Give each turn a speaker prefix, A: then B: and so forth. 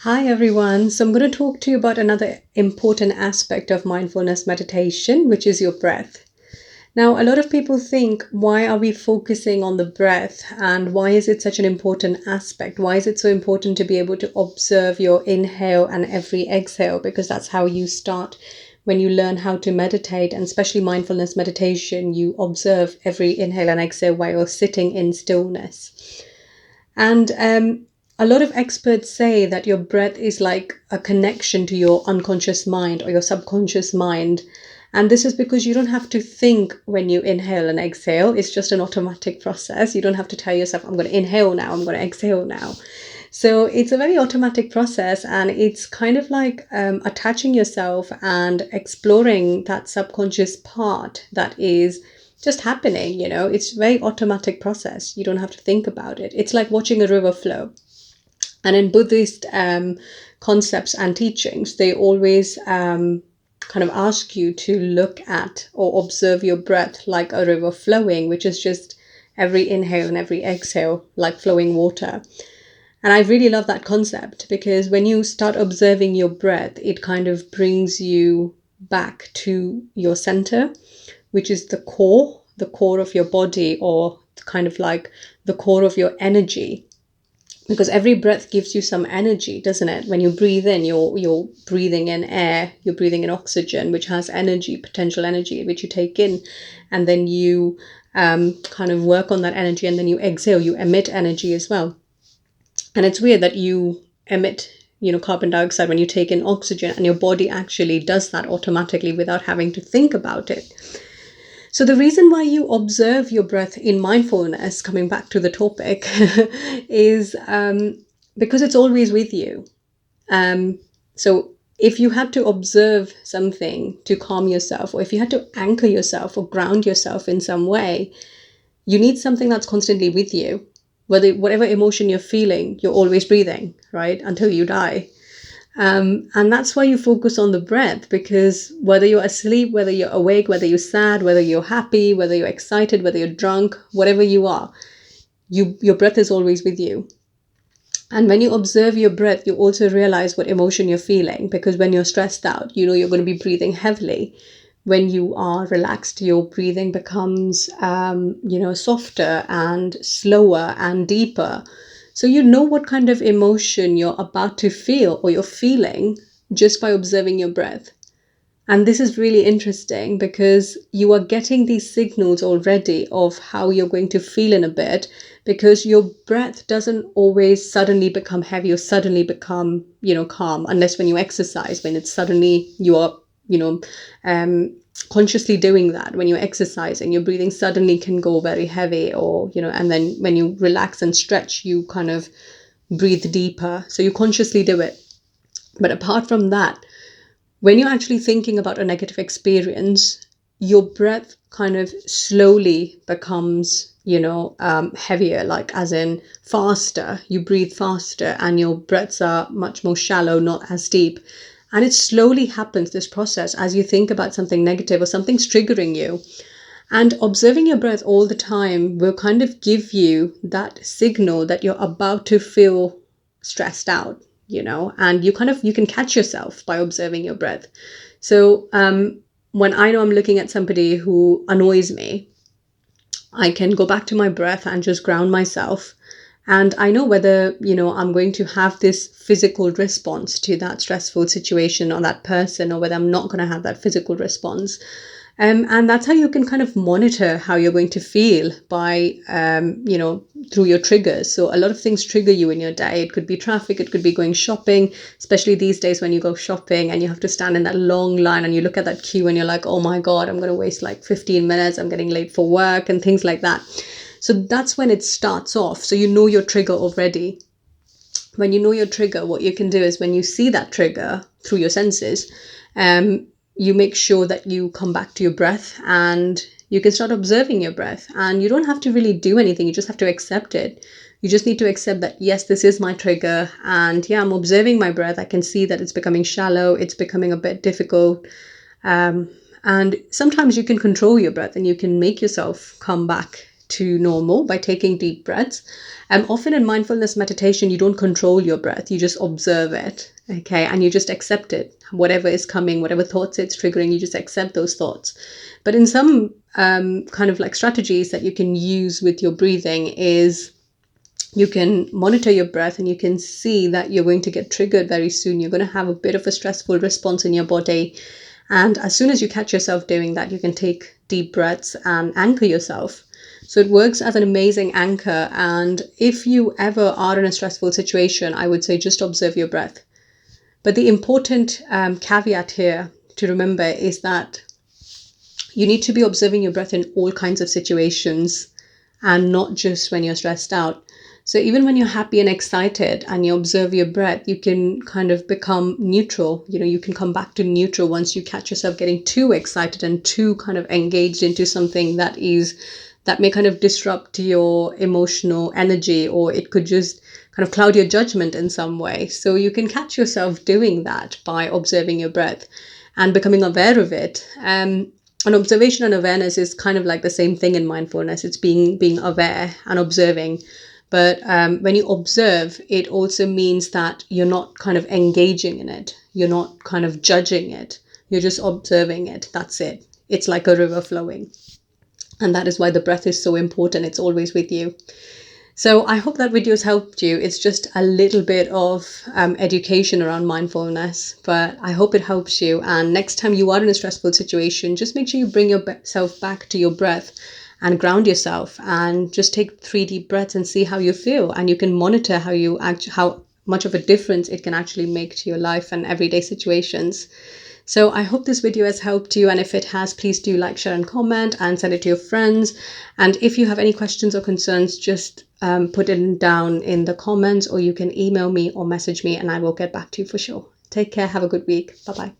A: Hi everyone. So I'm going to talk to you about another important aspect of mindfulness meditation, which is your breath. Now, a lot of people think, why are we focusing on the breath and why is it such an important aspect? Why is it so important to be able to observe your inhale and every exhale? Because that's how you start when you learn how to meditate, and especially mindfulness meditation, you observe every inhale and exhale while you're sitting in stillness. And a lot of experts say that your breath is like a connection to your unconscious mind or your subconscious mind. And this is because you don't have to think when you inhale and exhale. It's just an automatic process. You don't have to tell yourself, I'm going to inhale now, I'm going to exhale now. So it's a very automatic process, and it's kind of like attaching yourself and exploring that subconscious part that is just happening. It's a very automatic process. You don't have to think about it. It's like watching a river flow. And in Buddhist concepts and teachings, they always kind of ask you to look at or observe your breath like a river flowing, which is just every inhale and every exhale like flowing water. And I really love that concept, because when you start observing your breath, it kind of brings you back to your center, which is the core of your body, or kind of like the core of your energy. Because every breath gives you some energy, doesn't it? When you breathe in, you're breathing in air, you're breathing in oxygen, which has energy, potential energy, which you take in, and then you kind of work on that energy, and then you exhale, you emit energy as well. And it's weird that you emit, carbon dioxide when you take in oxygen, and your body actually does that automatically without having to think about it. So the reason why you observe your breath in mindfulness, coming back to the topic, is because it's always with you. So if you had to observe something to calm yourself, or if you had to anchor yourself or ground yourself in some way, you need something that's constantly with you. Whatever emotion you're feeling, you're always breathing, right? Until you die. And that's why you focus on the breath, because whether you're asleep, whether you're awake, whether you're sad, whether you're happy, whether you're excited, whether you're drunk, whatever you are, your breath is always with you. And when you observe your breath, you also realize what emotion you're feeling, because when you're stressed out, you're going to be breathing heavily. When you are relaxed, your breathing becomes, softer and slower and deeper. So you know what kind of emotion you're about to feel or you're feeling just by observing your breath. And this is really interesting, because you are getting these signals already of how you're going to feel in a bit, because your breath doesn't always suddenly become heavy or suddenly become, calm, unless when you exercise, when it's suddenly you are, consciously doing that. When you're exercising, your breathing suddenly can go very heavy, or, and then when you relax and stretch, you kind of breathe deeper. So you consciously do it. But apart from that, when you're actually thinking about a negative experience, your breath kind of slowly becomes, heavier, like as in faster. You breathe faster and your breaths are much more shallow, not as deep. And it slowly happens, this process, as you think about something negative or something's triggering you. And observing your breath all the time will kind of give you that signal that you're about to feel stressed out, and you can catch yourself by observing your breath. So when I know I'm looking at somebody who annoys me, I can go back to my breath and just ground myself. And I know whether, I'm going to have this physical response to that stressful situation or that person, or whether I'm not going to have that physical response. And that's how you can kind of monitor how you're going to feel by, through your triggers. So a lot of things trigger you in your day. It could be traffic, it could be going shopping, especially these days when you go shopping and you have to stand in that long line and you look at that queue and you're like, oh my God, I'm going to waste like 15 minutes. I'm getting late for work and things like that. So that's when it starts off. So you know your trigger already. When you know your trigger, what you can do is, when you see that trigger through your senses, you make sure that you come back to your breath, and you can start observing your breath. And you don't have to really do anything. You just have to accept it. You just need to accept that, yes, this is my trigger. And yeah, I'm observing my breath. I can see that it's becoming shallow. It's becoming a bit difficult. And sometimes you can control your breath and you can make yourself come back to normal by taking deep breaths. Often in mindfulness meditation, you don't control your breath, you just observe it, okay? And you just accept it. Whatever is coming, whatever thoughts it's triggering, you just accept those thoughts. But in some kind of like strategies that you can use with your breathing is you can monitor your breath and you can see that you're going to get triggered very soon. You're going to have a bit of a stressful response in your body. And as soon as you catch yourself doing that, you can take deep breaths and anchor yourself. So it works as an amazing anchor. And if you ever are in a stressful situation, I would say just observe your breath. But the important caveat here to remember is that you need to be observing your breath in all kinds of situations and not just when you're stressed out. So even when you're happy and excited and you observe your breath, you can kind of become neutral. You can come back to neutral once you catch yourself getting too excited and too kind of engaged into something that may kind of disrupt your emotional energy, or it could just kind of cloud your judgment in some way. So you can catch yourself doing that by observing your breath and becoming aware of it. And observation and awareness is kind of like the same thing in mindfulness. It's being aware and observing. But when you observe, it also means that you're not kind of engaging in it. You're not kind of judging it. You're just observing it. That's it. It's like a river flowing. And that is why the breath is so important. It's always with you. So I hope that video has helped you. It's just a little bit of education around mindfulness, but I hope it helps you. And next time you are in a stressful situation, just make sure you bring yourself back to your breath and ground yourself, and just take 3 deep breaths and see how you feel. And you can monitor how much of a difference it can actually make to your life and everyday situations. So I hope this video has helped you, and if it has, please do like, share and comment and send it to your friends. And if you have any questions or concerns, just put it down in the comments, or you can email me or message me and I will get back to you for sure. Take care. Have a good week. Bye-bye.